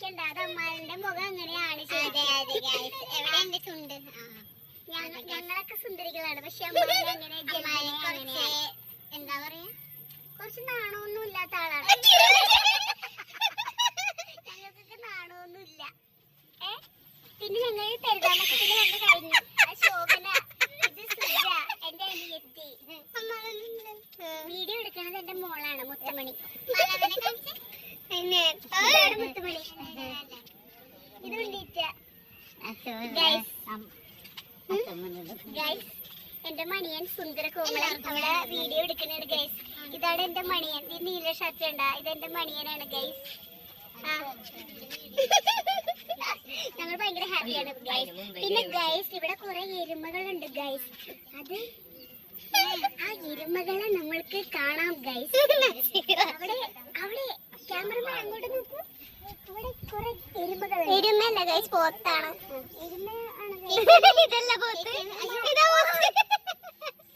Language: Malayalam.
പേടിക്കണ്ട, അത് അമ്മാന്റെ മുഖം അങ്ങനെയാണ്. എവിടെ എന്റെ ചുണ്ട്? ഞങ്ങളൊക്കെ സുന്ദരികളാണ്, പക്ഷെ അങ്ങനെ എന്താ പറയാ, കുറച്ച് നാണമൊന്നും ഇല്ലാത്ത ആളാണ്. ഞങ്ങൾക്കൊക്കെ നാണമൊന്നും ഇല്ല. പിന്നെ ഞങ്ങൾ പെരുതാമസത്തിന് വന്ന് കഴിഞ്ഞു. ശോഭന, ഇത് സുജ, എന്റെ അനിയത്തി. വീഡിയോ എടുക്കണത് എന്റെ മോളാണ്, മുത്തുമണി. മുത്തുമണി ഇത് വേണ്ടിട്ട ഗൈസ്, എന്റെ മണിയൻ സുന്ദര കോമളൻ അവിടെ വീഡിയോ എടുക്കുന്നുണ്ട് ഗൈസ്. ഇതാണ് എന്റെ മണിയൻ. ഈ നീല ഷർട്ട് ഉണ്ടാ, ഇതെന്റെ മണിയനാണ് ഗൈസ്. ഞങ്ങൾ ഭയങ്കര ഹാപ്പിയാണ് ഗൈസ്. പിന്നെ ഗൈസ്, ഇവിടെ കുറെ എരുമകളുണ്ട് ഗൈസ്. അത് ആ എരുമകളെ നമ്മൾക്ക് കാണാം ഗൈസ്. അവിടെ അവിടെ ക്യാമറമാൻ അങ്ങോട്ട് നോക്കൂ, അവിടെ കുറെ എരുമകൾ. എരുമയല്ല ഗൈസ്, പോത്താണ്. എരുമയാണ്. ഇതല്ല പോത്ത്.